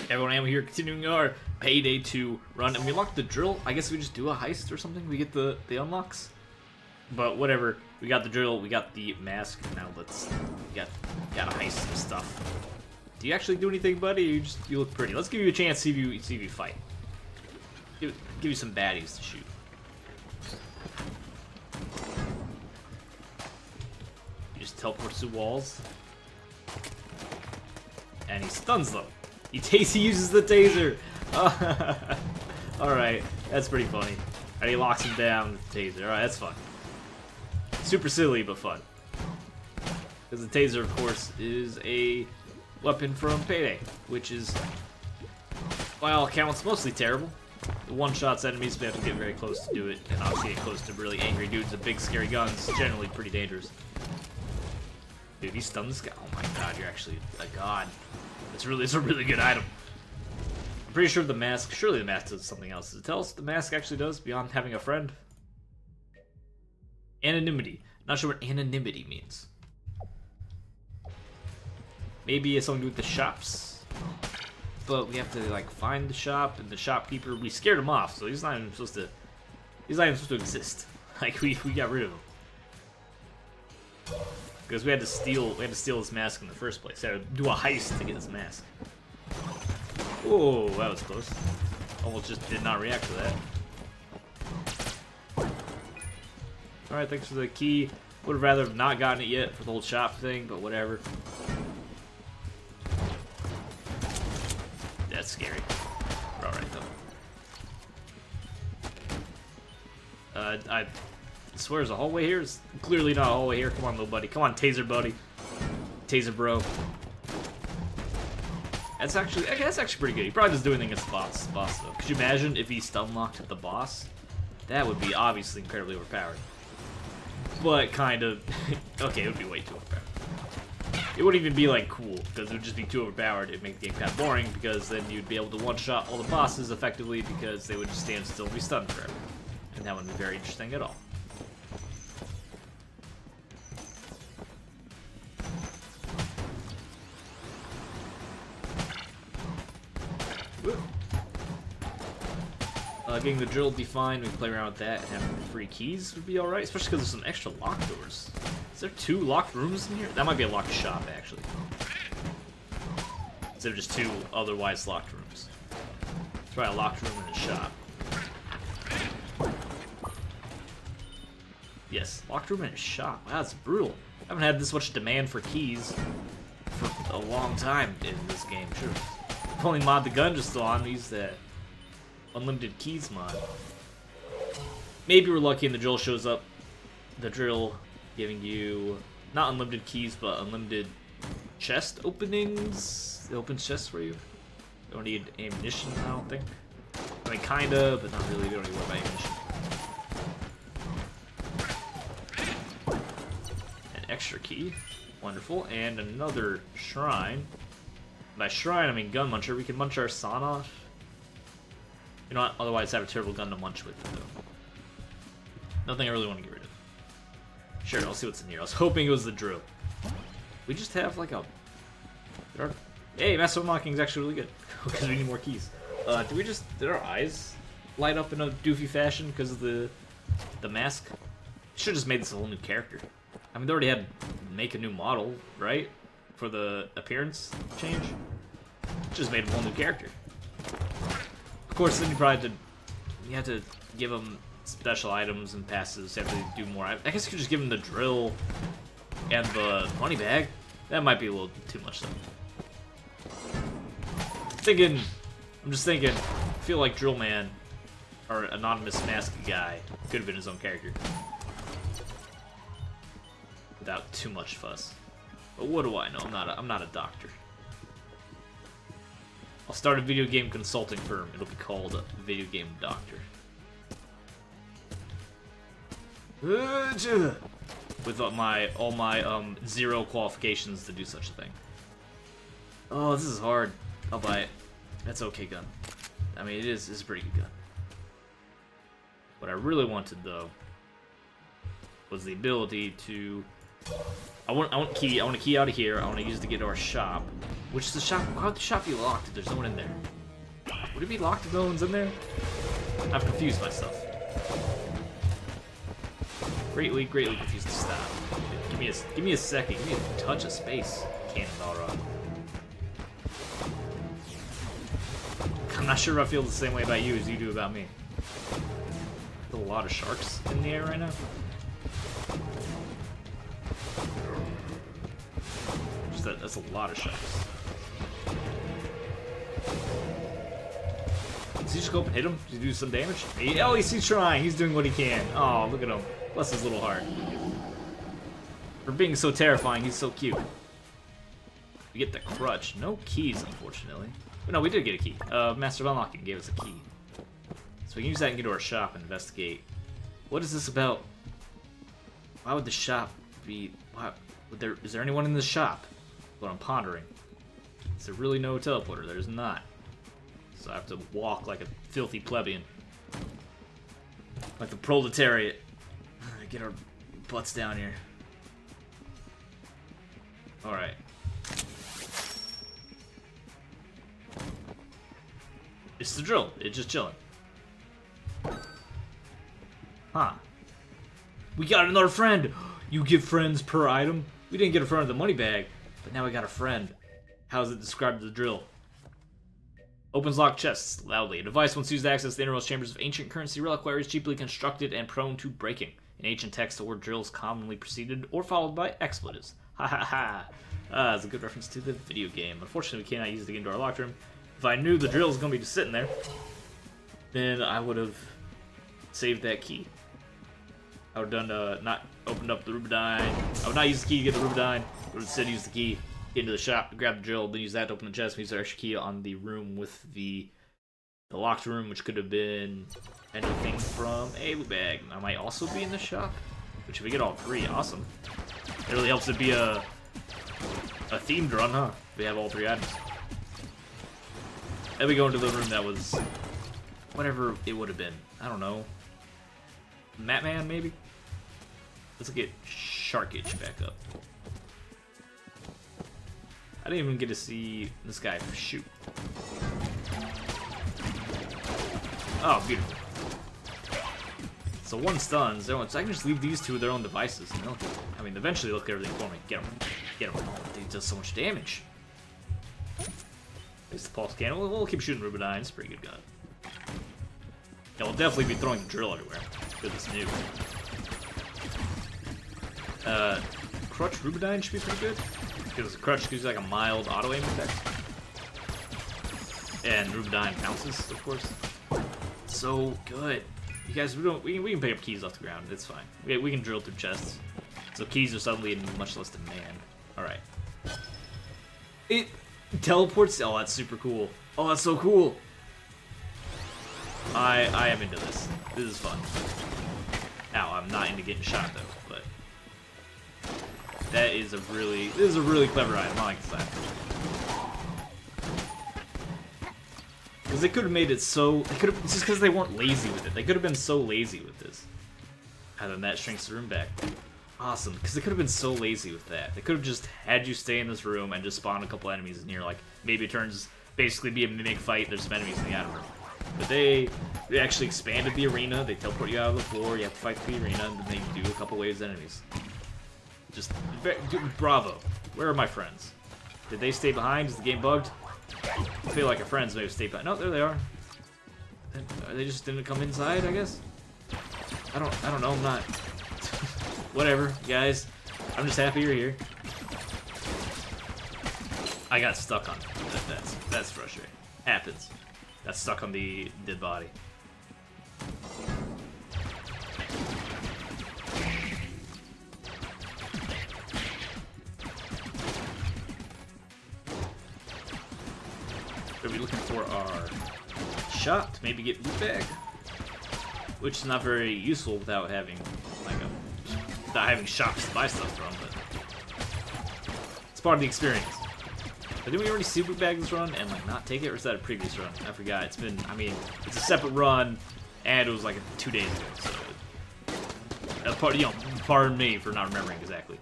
Everyone, I'm here continuing our Payday 2 run, and we unlocked the drill. I guess we just do a heist or something, we get the unlocks. But whatever, we got the drill, we got the mask, now let's, gotta heist some stuff. Do you actually do anything, buddy? You look pretty. Let's give you a chance, see if you fight. Give you some baddies to shoot. He just teleports through walls. And he stuns them. He uses the taser. Alright, that's pretty funny. And he locks him down with the taser. Alright, that's fun. Super silly, but fun. Because the taser, of course, is a weapon from Payday, which is, by all accounts, mostly terrible. It one-shots enemies, but you have to get very close to do it. And obviously get close to really angry dudes with big, scary guns. It's generally pretty dangerous. Dude, he stunned this guy. Oh my god, you're actually a god. It's a really good item. I'm pretty sure the mask, surely the mask does something else. Does it tell us what the mask actually does beyond having a friend? Anonymity. Not sure what anonymity means. Maybe it's something to do with the shops. But we have to like find the shop and the shopkeeper. We scared him off, so he's not even supposed to exist. Like we got rid of him. Because we had to steal his mask in the first place. We had to do a heist to get his mask. Oh, that was close. Almost just did not react to that. Alright, thanks for the key. Would have rather have not gotten it yet for the whole shop thing, but whatever. That's scary. We're alright though. I swear there's a hallway here. It's clearly not a hallway here. Come on, little buddy. Come on, taser buddy. Taser bro. That's actually pretty good. He probably doesn't do anything against the boss though. Could you imagine if he stun locked at the boss? That would be obviously incredibly overpowered. But kind of okay, it would be way too overpowered. It wouldn't even be like cool, because it would just be too overpowered. It'd make the game kind of boring, because then you'd be able to one-shot all the bosses effectively, because they would just stand still and be stunned forever. And that wouldn't be very interesting at all. Getting the drill defined, we can play around with that, and having free keys would be alright, especially because there's some extra locked doors. Is there 2 locked rooms in here? That might be a locked shop, actually. Instead of just 2 otherwise locked rooms. Let's try a locked room in a shop. Yes, locked room in a shop. Wow, that's brutal. I haven't had this much demand for keys for a long time in this game, sure. If only mod the gun just still on, use that unlimited keys mod. Maybe we're lucky and the drill shows up. The drill giving you not unlimited keys, but unlimited chest openings. It opens chests for you. You don't need ammunition, I don't think. I mean, kinda, but not really. We don't need to worry about ammunition. An extra key. Wonderful. And another shrine. By shrine, I mean gun muncher. We can munch our son off. You know what? Otherwise, have a terrible gun to munch with, though. Nothing I really want to get rid of. Sure, I'll see what's in here. I was hoping it was the drill. We just have, like, a... Hey, master unlocking is actually really good. Because we need more keys. Did our eyes light up in a doofy fashion because of the mask? Should have just made this a whole new character. I mean, they already had make a new model, right? For the appearance change. Just made a whole new character. Of course, then you have to give them special items and passes. You have to do more. I guess you could just give them the drill and the money bag. That might be a little too much, though. I'm just thinking. I feel like Drill Man, or Anonymous Masked Guy, could have been his own character without too much fuss. But what do I know? I'm not a doctor. I'll start a video game consulting firm. It'll be called Video Game Doctor. With all my 0 qualifications to do such a thing. Oh, this is hard. I'll buy it. That's okay gun. I mean, it's a pretty good gun. What I really wanted though was the ability to. I want a key out of here. I want to use it to get to our shop. Which is the shop? Why would the shop be locked if there's no one in there? Would it be locked if no one's in there? I've confused myself. Greatly confused to stop. Give me a second. Give me a touch of space. Cannonball run. I'm not sure if I feel the same way about you as you do about me. There's a lot of sharks in the air right now. That's a lot of sharks. Does he just go up and hit him? Does he do some damage? Oh, he's trying. He's doing what he can. Oh, look at him. Bless his little heart. For being so terrifying, he's so cute. We get the crutch. No keys, unfortunately. But no, we did get a key. Master of Unlocking gave us a key. So we can use that and get to our shop and investigate. What is this about? Why would the shop be... Is there anyone in the shop? What I'm pondering. Is there really no teleporter? There's not. So I have to walk like a filthy plebeian. Like the proletariat. Get our butts down here. Alright. It's the drill. It's just chilling. Huh. We got another friend! You give friends per item? We didn't get a friend of the money bag, but now we got a friend. How is it described in the drill? Opens locked chests loudly. A device once used to access the innermost chambers of ancient currency reliquaries, cheaply constructed and prone to breaking. In ancient texts, the word drills commonly preceded or followed by expletives. Ha ha ha. That's a good reference to the video game. Unfortunately, we cannot use it to get into our locked room. If I knew the drill was going to be just sitting there, then I would have saved that key. I would have done, not opened up the Rubidyne. I would not use the key to get the Rubidyne. I would instead use the key, get into the shop, grab the drill, then use that to open the chest, and use the extra key on the room with the locked room, which could have been anything from a loot bag. I might also be in the shop, which if we get all three, awesome. It really helps it be a themed run, huh? We have all three items. Then we go into the room that was whatever it would have been. I don't know. Matman, maybe? Let's get Sharkage back up. I didn't even get to see this guy shoot. Oh, beautiful. So one stuns, so I can just leave these two with their own devices. And I mean, eventually they'll look at everything for me. Get him. Get him. He does so much damage. There's the pulse cannon. We'll keep shooting Rubidyne. It's a pretty good gun. Yeah, we'll definitely be throwing the drill everywhere. Because it's new. Crutch Rubidyne should be pretty good. Because Crutch gives like a mild auto aim effect. And Rubidyne bounces, of course. So good. You guys, we can pick up keys off the ground. It's fine. We can drill through chests. So keys are suddenly in much less demand. Alright. It teleports. Oh, that's super cool. Oh, that's so cool. I am into this. This is fun. Now, I'm not into getting shot though, but this is a really clever item. I like this item. Because they could have made it so, just because they weren't lazy with it. They could have been so lazy with this. And then that shrinks the room back. Awesome, because they could have been so lazy with that. They could have just had you stay in this room and just spawn a couple enemies in here. Like, maybe it turns, basically be a mimic fight, there's some enemies in the item room. But they actually expanded the arena, they teleport you out of the floor, you have to fight the arena, and then they do a couple waves of enemies. Just, bravo. Where are my friends? Did they stay behind? Is the game bugged? I feel like our friends may have stayed behind. No, there they are. They just didn't come inside, I guess? I don't know, I'm not... Whatever, guys. I'm just happy you're here. I got stuck on it. That's frustrating. Happens. Got stuck on the dead body. Are we looking for our shop to maybe get loot bag? Which is not very useful without having like without having shops to buy stuff from, but it's part of the experience. But didn't we already see loot bag this run and like not take it, or is that a previous run? I forgot. It's been, I mean, it's a separate run, and it was like 2 days ago. So that's part, you know, pardon me for not remembering exactly.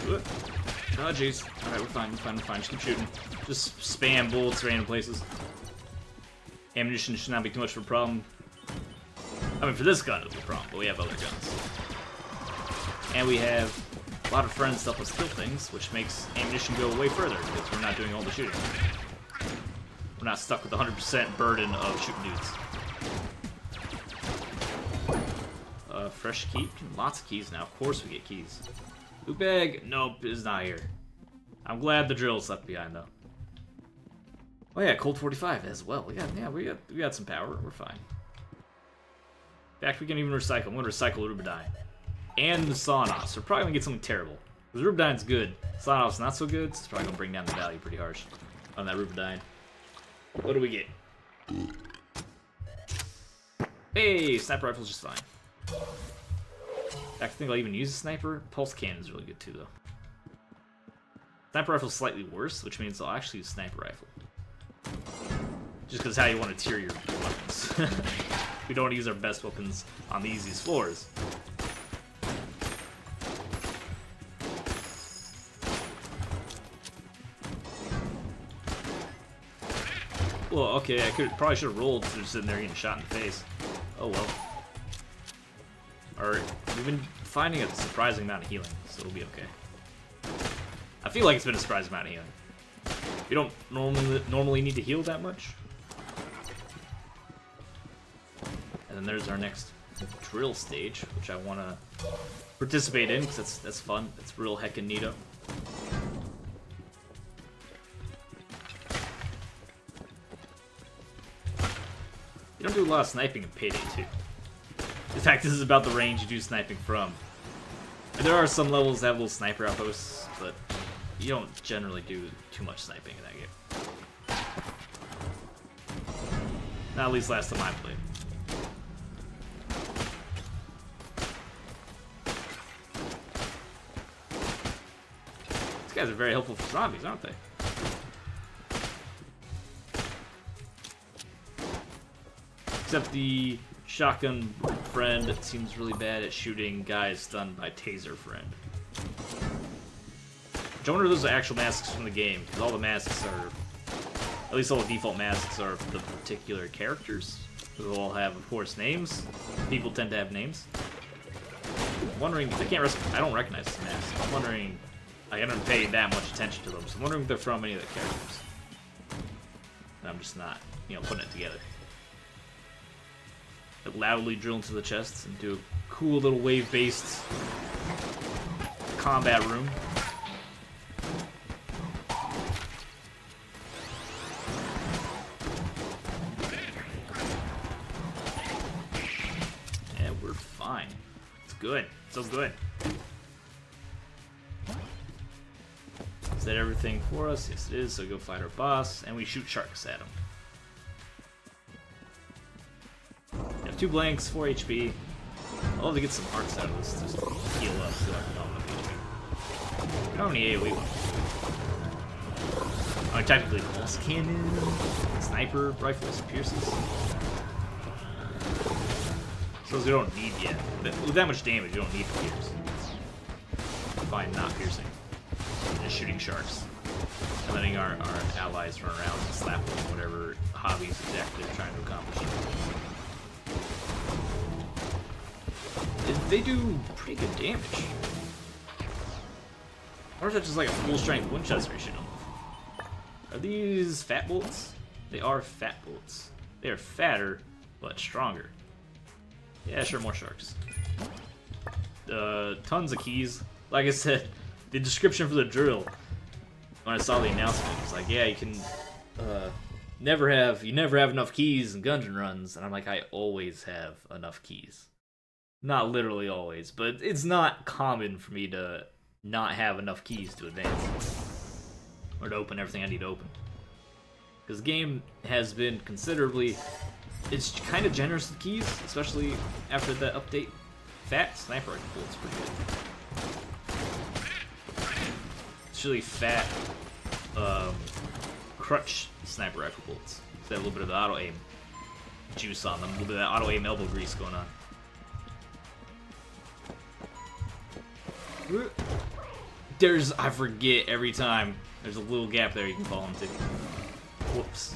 Oh, jeez. Alright, we're fine, we're fine, we're fine. Just keep shooting. Just spam bullets random places. Ammunition should not be too much of a problem. I mean, for this gun, it'll be a problem, but we have other guns. And we have a lot of friends to help us kill things, which makes ammunition go way further, because we're not doing all the shooting. We're not stuck with the 100% burden of shooting dudes. Fresh key? Lots of keys now. Of course we get keys. Loot bag? Nope, it's not here. I'm glad the drill's left behind, though. Oh yeah, Colt 45 as well. We got some power. We're fine. In fact, we can even recycle. I'm gonna recycle Rubidyne. And the Sonos. We're probably gonna get something terrible. Because Rubidyne's good. Sonos not so good, so it's probably gonna bring down the value pretty harsh on that Rubidyne. What do we get? Hey, sniper rifle's just fine. In fact, I think I'll even use a sniper. Pulse cannon is really good too, though. Sniper rifle's slightly worse, which means I'll actually use sniper rifle. Just because how you want to tier your weapons. We don't want to use our best weapons on the easiest floors. Well, okay, I probably should have rolled instead of sitting there getting shot in the face. Oh well. Alright, we've been finding a surprising amount of healing, so it'll be okay. I feel like it's been a surprising amount of healing. We don't normally need to heal that much. And then there's our next drill stage, which I want to participate in, because that's fun. It's real heckin' neato. You don't do a lot of sniping in Payday 2. In fact, this is about the range you do sniping from. And there are some levels that have little sniper outposts, but you don't generally do too much sniping in that game. Not at least last time I played. These guys are very helpful for zombies, aren't they? Except the shotgun friend seems really bad at shooting guys stunned by taser friend. I wonder if those are actual masks from the game, because all the masks are, at least all the default masks are the particular characters, who all have, of course, names. People tend to have names. I'm wondering, I don't recognize the masks. I'm wondering, I haven't paid that much attention to them, so I'm wondering if they're from any of the characters. And I'm just not, putting it together. Loudly drill into the chests and do a cool little wave-based combat room. Yeah, we're fine. It's good. So good. Is that everything for us? Yes, it is. So go fight our boss, and we shoot sharks at him. 2 blanks, 4 HP. I'll have to get some hearts out of this just to heal up so I can have enough HP. How many AoE ones? Oh, technically, pulse cannon, sniper rifles, pierces. So those we don't need yet. With that much damage, you don't need to pierce. Fine, not piercing. Just shooting sharks. And letting our allies run around and slap them, whatever hobbies exactly they're trying to accomplish. They do pretty good damage. Or is that just like a full strength Winchester you shoot them with? Are these fat bullets? They are fat bullets. They are fatter, but stronger. Yeah, sure, more sharks. Tons of keys. Like I said, the description for the drill, when I saw the announcement, was like, yeah, you can never have enough keys in Gungeon runs, and I'm like, I always have enough keys. Not literally always, but it's not common for me to not have enough keys to advance. Or to open everything I need to open. Because the game has been considerably... It's kind of generous with keys, especially after the update. Fat sniper rifle bullets pretty good. It's really fat crutch sniper rifle bullets. They have a little bit of the auto-aim juice on them, a little bit of that auto-aim elbow grease going on. I forget every time. There's a little gap there you can fall into. Whoops.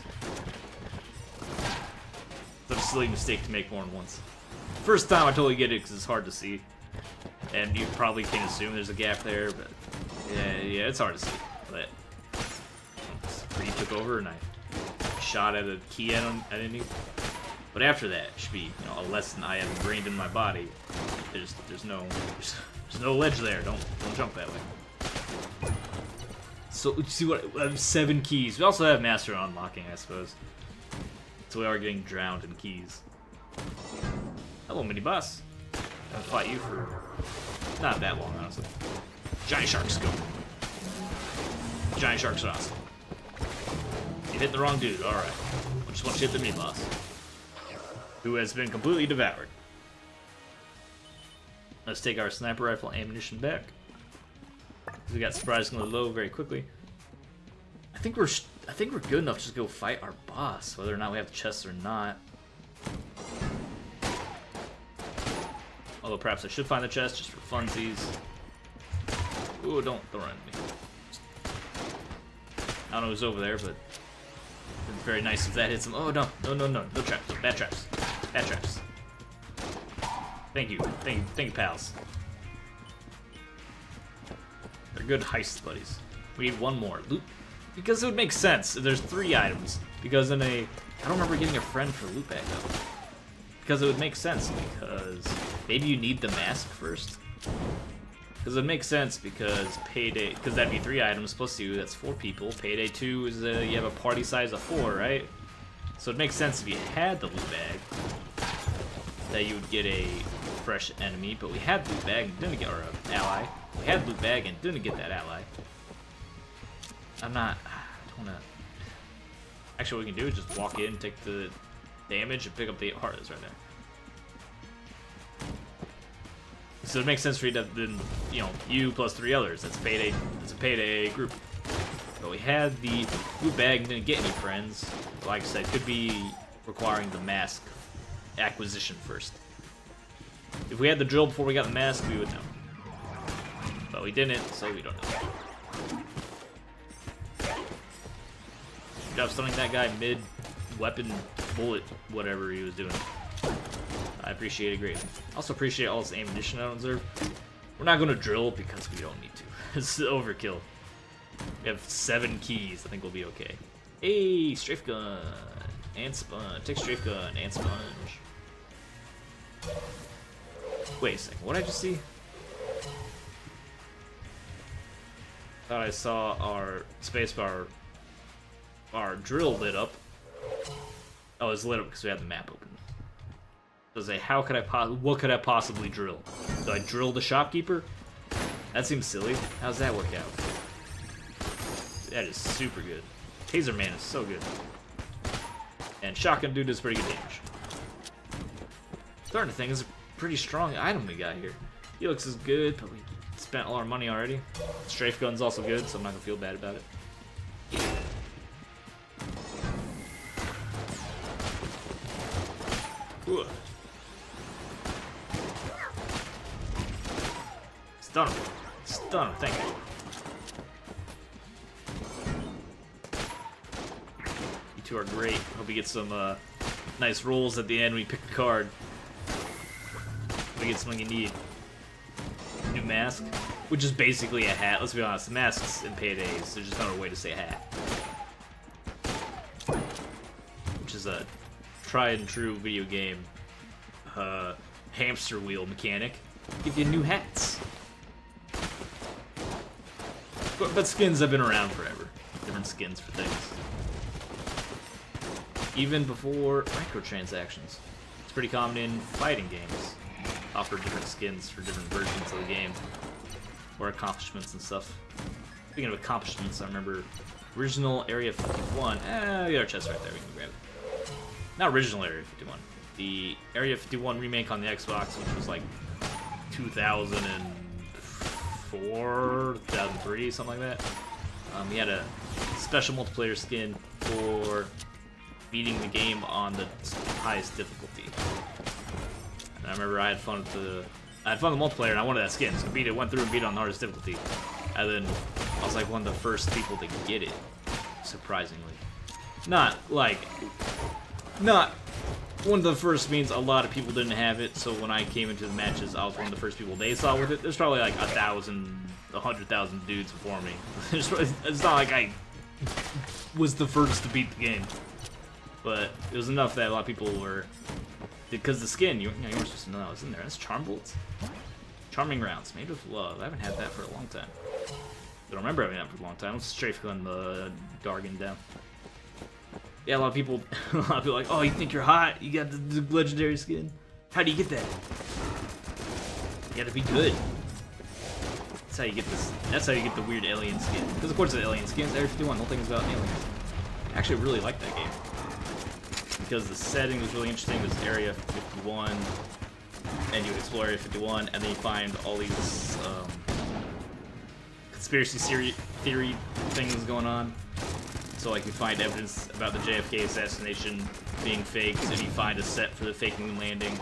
Such a silly mistake to make more than once. First time I totally get it because it's hard to see. And you probably can assume there's a gap there, but yeah, it's hard to see. But he took over and I shot at a key at enemy. But after that, it should be a lesson I have ingrained in my body. There's no ledge there. Don't jump that way. So let's see what 7 keys. We also have master unlocking, I suppose. So we are getting drowned in keys. Hello, mini boss. I'll fight you for not that long, honestly. Giant sharks go. Giant sharks are awesome. You hit the wrong dude. All right. I just want to hit the mini boss, who has been completely devoured. Let's take our sniper rifle ammunition back. We got surprisingly low very quickly. I think we're good enough to just go fight our boss, whether or not we have the chests or not. Although perhaps I should find the chest just for funsies. Ooh, don't run into me. I don't know who's over there, but it's very nice if that hits him. Oh no traps, bad traps, bad traps. Thank you, pals. They're good heist buddies. We need one more loot, because it would make sense if there's 3 items. Because in I don't remember getting a friend for loot bag though. Because it would make sense, because maybe you need the mask first. Because it makes sense because Payday, because that'd be 3 items plus 2, that's 4 people. Payday 2 is you have a party size of 4, right? So it makes sense if you had the loot bag that you would get a fresh enemy, but we had loot bag and didn't get our ally. We had loot bag and didn't get that ally. I don't wanna. Actually, what we can do is just walk in, take the damage, and pick up the heart that's right there. So it makes sense for you to have then, you plus 3 others. That's Payday. It's a Payday group. But we had the loot bag and didn't get any friends. Like I said, could be requiring the mask acquisition first. If we had the drill before we got the mask, we would know. But we didn't, so we don't know. Good job stunning that guy mid-weapon bullet, whatever he was doing. I appreciate it greatly. Also appreciate all this ammunition I don't deserve. We're not going to drill because we don't need to. It's overkill. We have 7 keys. I think we'll be okay. Hey, strafe gun and sponge. Take strafe gun and sponge. Wait a second. What did I just see? Thought I saw our spacebar, our drill lit up. Oh, it's lit up because we had the map open. So I say, what could I possibly drill? Do I drill the shopkeeper? That seems silly. How's that work out? That is super good. Taser Man is so good. And Shotgun Dude does pretty good damage. Starting to think is a pretty strong item we got here. Helix is good, but we spent all our money already. Strafe Gun's also good, so I'm not gonna feel bad about it. Ooh. Stun him. Stun him, thank you. You two are great. Hope we get some nice rolls at the end when you pick a card. Hope we get something you need. New mask, which is basically a hat. Let's be honest, the masks in Paydays, there's just another way to say hat. Which is a tried and true video game hamster wheel mechanic. Give you new hats. But skins have been around forever. Different skins for things. Even before microtransactions. It's pretty common in fighting games. Offer different skins for different versions of the game. Or accomplishments and stuff. Speaking of accomplishments, I remember original Area 51. We got our chest right there, we can grab it. Not original Area 51. The Area 51 remake on the Xbox, which was like 2004, 2003, something like that. He had a special multiplayer skin for beating the game on the highest difficulty. And I remember I had fun with the multiplayer, and I wanted that skin, so went through and beat it on the hardest difficulty. And then I was like one of the first people to get it, surprisingly. Not one of the first means a lot of people didn't have it, so when I came into the matches, I was one of the first people they saw with it. There's probably like 100,000 dudes before me. It's not like I was the first to beat the game. But it was enough that a lot of people were... Because the skin, you weren't supposed to know that was in there. That's Charm Bullets. Charming Rounds, made with love. I haven't had that for a long time. I don't remember having that for a long time. Let's strafe gun the Gargan down. Yeah, a lot of people are like, oh, you think you're hot? You got the legendary skin? How do you get that? You gotta be good. That's how you get this. That's how you get the weird alien skin. Because of course the alien skins, Area 51, the whole thing is about aliens. I actually really like that game. Because the setting was really interesting. There's Area 51, and you explore Area 51, and then you find all these conspiracy theory things going on. So like you find evidence about the JFK assassination being faked, and you find a set for the fake moon landing.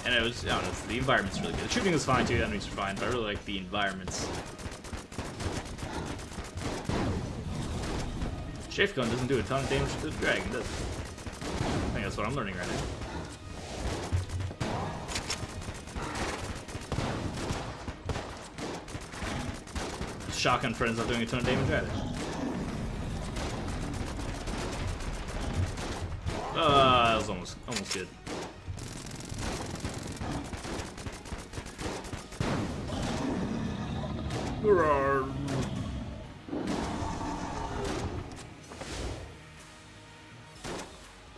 And it was, I don't know, the environment's really good. The shooting was fine too, the enemies were fine, but I really like the environments. Strafe gun doesn't do a ton of damage to the dragon, does it? I think that's what I'm learning right now. Shotgun friend's not doing a ton of damage either. That was almost good.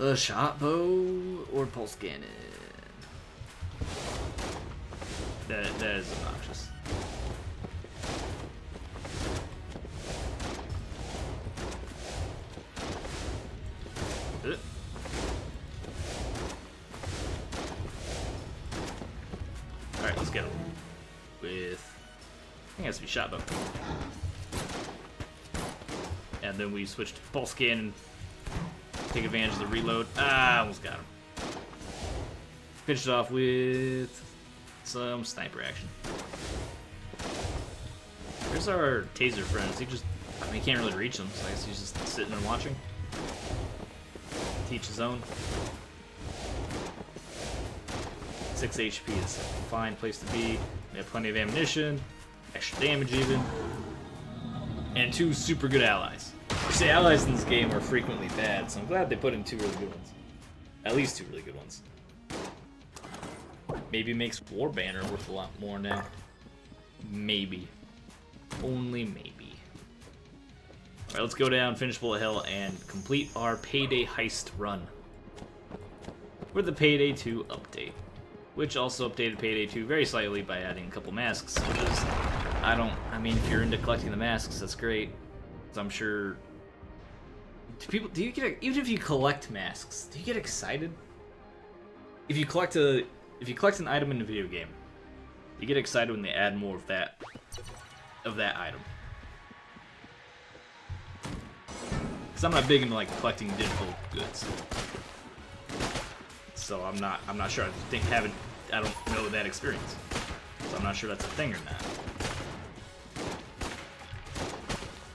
A shot bow or pulse cannon. That is obnoxious. Alright, let's go with, I think it has to be shot bow. And then we switch to pulse cannon. Take advantage of the reload. Ah, almost got him. Finish it off with some sniper action. Where's our taser friends? He just, I mean, he can't really reach them, so I guess he's just sitting and watching. Teach his own. 6 HP is a fine place to be. We have plenty of ammunition, extra damage even, and 2 super good allies. You see, allies in this game are frequently bad, so I'm glad they put in 2 really good ones. At least 2 really good ones. Maybe makes War Banner worth a lot more now. Maybe. Only maybe. Alright, let's go down, finish Bullet Hell, and complete our Payday heist run. For the Payday 2 update. Which also updated Payday 2 very slightly by adding a couple masks, because I mean, if you're into collecting the masks, that's great. So I'm sure... Do you get, even if you collect masks, do you get excited? If you collect an item in a video game, you get excited when they add more of that item. Because I'm not big into like collecting digital goods, so I'm not sure. I don't know that experience, so I'm not sure that's a thing or not.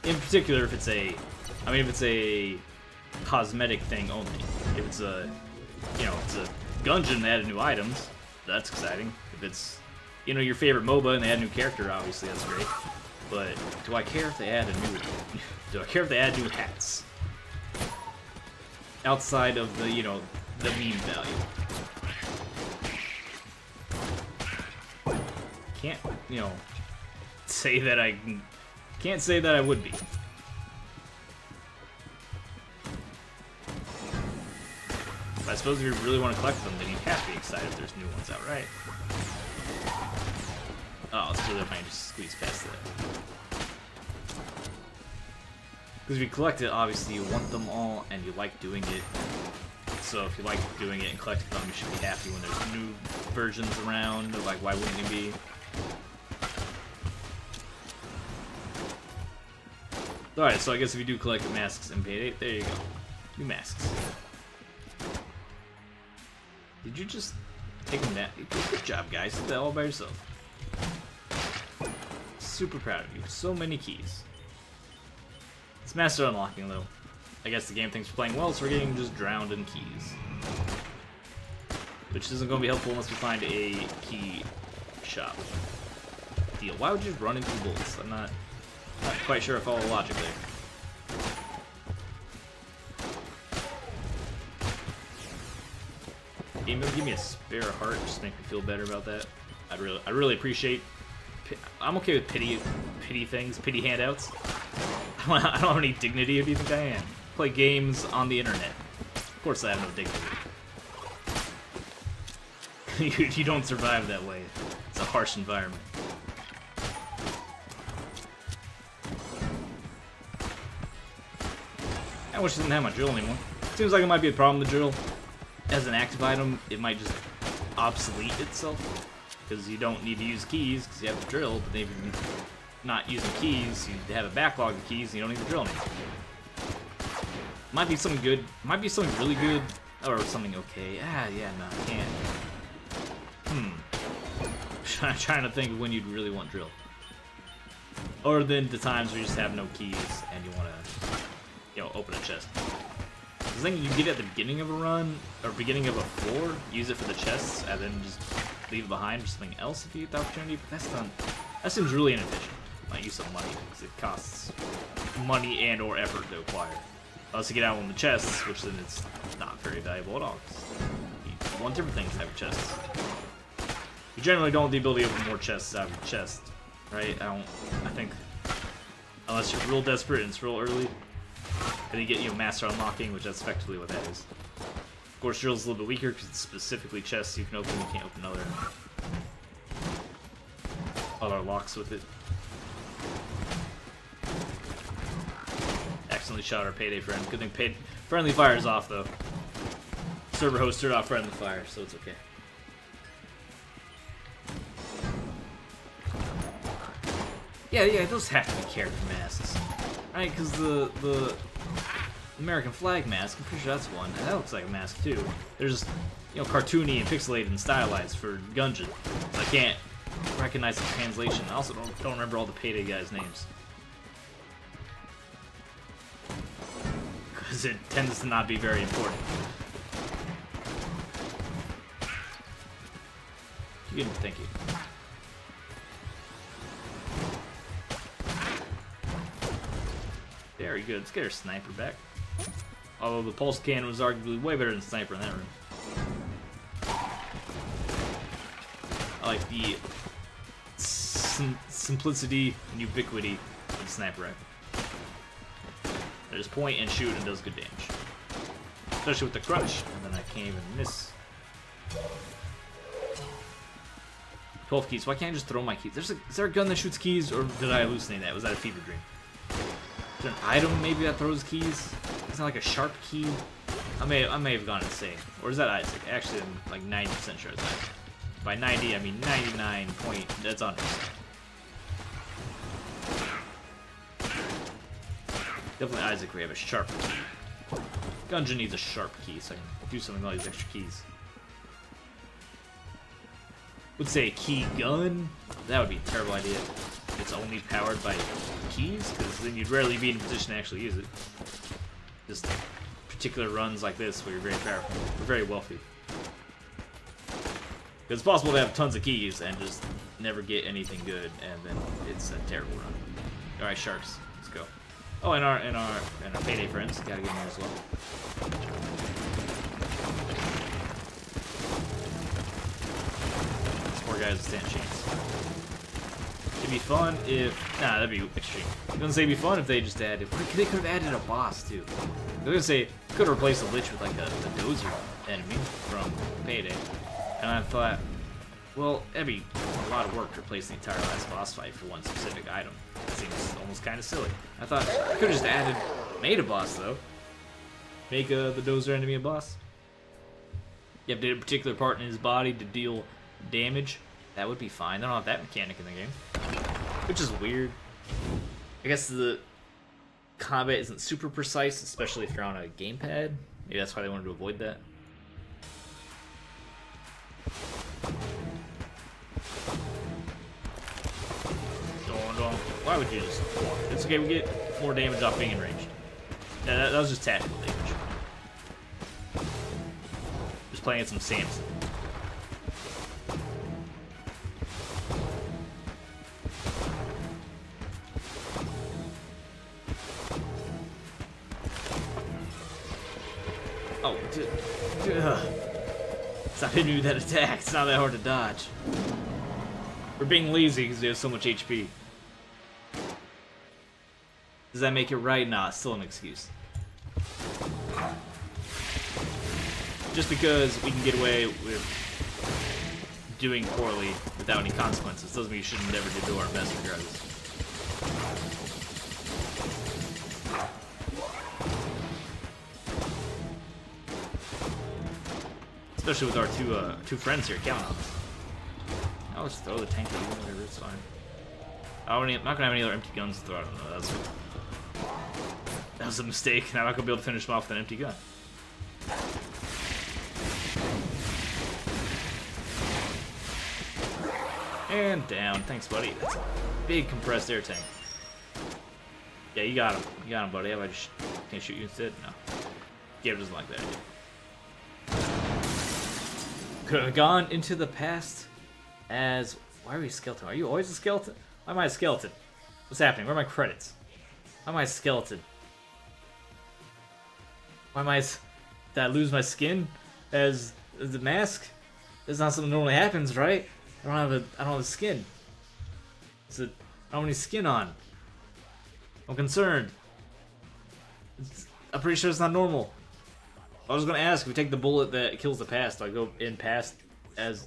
In particular, if it's a cosmetic thing only. If it's a, it's a Gungeon and they added new items, that's exciting. If it's, your favorite MOBA and they add a new character, obviously that's great. But do I care if they add do I care if they add new hats? Outside of the, the meme value. Can't say that I would be. But I suppose if you really want to collect them, then you have to be excited if there's new ones out, right? Oh, let's do that if I can just squeeze past that. Because if you collect it, obviously you want them all, and you like doing it. So if you like doing it and collecting them, you should be happy when there's new versions around. Like, why wouldn't you be? Alright, so I guess if you do collect the masks in Payday, there you go. New masks. Did you just take them down? Good job, guys. Did that all by yourself. super proud of you. So many keys. It's master unlocking, though. I guess the game thinks we're playing well, so we're getting just drowned in keys. Which isn't going to be helpful unless we find a key shop. Deal. Why would you just run into bullets? I'm not quite sure I follow the logic there. Game, give me a spare heart just to make me feel better about that. I really appreciate. I'm okay with pity things, pity handouts. I don't have any dignity. Who do you think I am? Play games on the internet. Of course, I have no dignity. You don't survive that way. It's a harsh environment. I wish I didn't have my drill anymore. Seems like it might be a problem, the drill. As an active item, it might just obsolete itself. Because you don't need to use keys, because you have the drill, but if you're not using keys, you have a backlog of keys, and you don't need the drill anymore. Might be something good, might be something really good, or something okay. Ah, yeah, no, I can't. I'm trying to think of when you'd really want drill. Or then the times where you just have no keys, and you want to, you know, open a chest. The thing you get at the beginning of a run, or beginning of a floor, use it for the chests, and then just leave it behind for something else if you get the opportunity, but that's not, that seems really inefficient. My use of money, because it costs money and or effort to acquire. Unless you get out on the chests, which then it's not very valuable at all. You want different things out of your chests. You generally don't have the ability to open more chests out of your chest, right? I think, unless you're real desperate and it's real early, and you get, you know, master unlocking, which that's effectively what that is. Of course, drill's a little bit weaker because it's specifically chests you can open. You can't open other locks with it. Accidentally shot our Payday friend. Good thing friendly fire is off though. Server host turned off friendly fire, so it's okay. Yeah, those have to be character masks, right? Because the American flag mask, I'm pretty sure that's one, and that looks like a mask too. They're just, you know, cartoony and pixelated and stylized for Gungeon. I can't recognize the translation. I also don't remember all the Payday guys' names. Because it tends to not be very important. Thank you. Very good. Let's get our sniper back. Although the pulse cannon was arguably way better than sniper in that room. I like the simplicity and ubiquity of the sniper rifle. I just point and shoot and it does good damage. Especially with the crutch, and then I can't even miss. 12 keys. Why can't I just throw my keys? Is there a gun that shoots keys, or did I hallucinate that? Was that a fever dream? Is there an item maybe that throws keys? Is that like a sharp key? I may have gone insane. Or is that Isaac? Actually, I'm like 90% sure it's Isaac. By 90, I mean 99 point. That's on. Definitely Isaac. We have a sharp key. Gungeon needs a sharp key, so I can do something with all these extra keys. Would say a key gun. That would be a terrible idea. It's only powered by keys, because then you'd rarely be in a position to actually use it. Just particular runs like this where you're very powerful. We're very wealthy. It's possible to have tons of keys and just never get anything good, and then it's a terrible run. All right, sharks, let's go. Oh, and our Payday friends gotta get in there as well. Four guys stand a chance. It'd be fun if that'd be extreme. I was gonna say it'd be fun if they just added. They could have added a boss too. I was gonna say could have replaced the Lich with like a dozer enemy from Payday. And I thought, well, that'd be a lot of work to replace the entire last boss fight for one specific item. It seems almost kind of silly. I thought I could have just made a boss though. Make the dozer enemy a boss. You have to hit a particular part in his body to deal damage. That would be fine. They don't have that mechanic in the game, which is weird. I guess the combat isn't super precise, especially if you're on a gamepad. Maybe that's why they wanted to avoid that. Why would you just walk? It's okay, we get more damage off being enraged. Yeah, that was just tactical damage. Just playing at some Samson. Oh, stop hitting me with that attack. It's not that hard to dodge. We're being lazy because they have so much HP. Does that make it right? Nah, it's still an excuse. Just because we can get away with doing poorly without any consequences doesn't mean we shouldn't never do our best regardless. Especially with our two friends here, count on us. I'll just throw the tank at you, whatever, it's fine. I'm not gonna have any other empty guns to throw at him, though. That was a mistake, and I'm not gonna be able to finish him off with an empty gun. And down. Thanks, buddy. That's a big compressed air tank. Yeah, you got him. You got him, buddy. Have I just can't shoot you instead? No. Gabe doesn't like that idea. Could have gone into the past as... Why are we a skeleton? Are you always a skeleton? Why am I a skeleton? What's happening? Where are my credits? Why am I a skeleton? Why am I... Did I lose my skin as the mask? That's not something that normally happens, right? I don't have a skin. I don't have any skin on. I'm concerned. I'm pretty sure it's not normal. I was gonna ask, if we take the bullet that kills the past, do I go in past as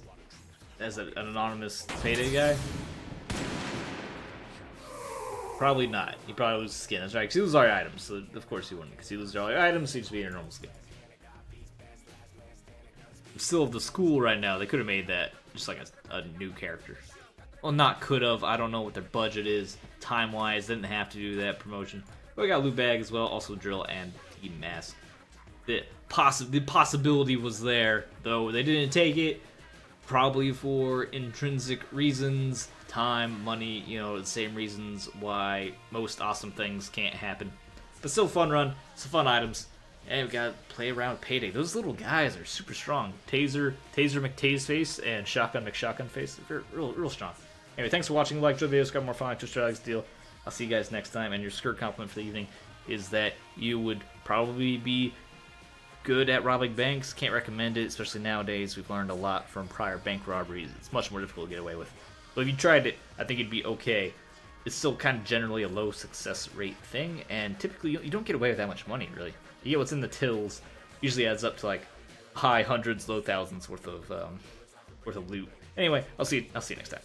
an anonymous Payday guy? Probably not. He probably loses skin. That's right, because he loses all your items. So of course he wouldn't, because he loses all your items, so he just be in your normal skin. I'm still of the school right now. They could have made that just like a new character. Well, not could have. I don't know what their budget is time-wise. They didn't have to do that promotion. But we got loot bag as well, also drill and team mask. The possibility was there, though they didn't take it, probably for intrinsic reasons, time, money, you know, the same reasons why most awesome things can't happen. But still fun run, some fun items, and we gotta play around with Payday. Those little guys are super strong. Taser McTaseface and Shotgun McShotgunface, they're real strong. Anyway, thanks for watching. Like the video, subscribe more fun like Twitch Alex deal. I'll see you guys next time, and your skirt compliment for the evening is that you would probably be good at robbing banks. Can't recommend it, especially nowadays. We've learned a lot from prior bank robberies. It's much more difficult to get away with. But if you tried it, I think it'd be okay. It's still kind of generally a low success rate thing, and typically you don't get away with that much money, really. You get what's in the tills, usually adds up to like high hundreds, low thousands worth of loot. Anyway, I'll see you next time.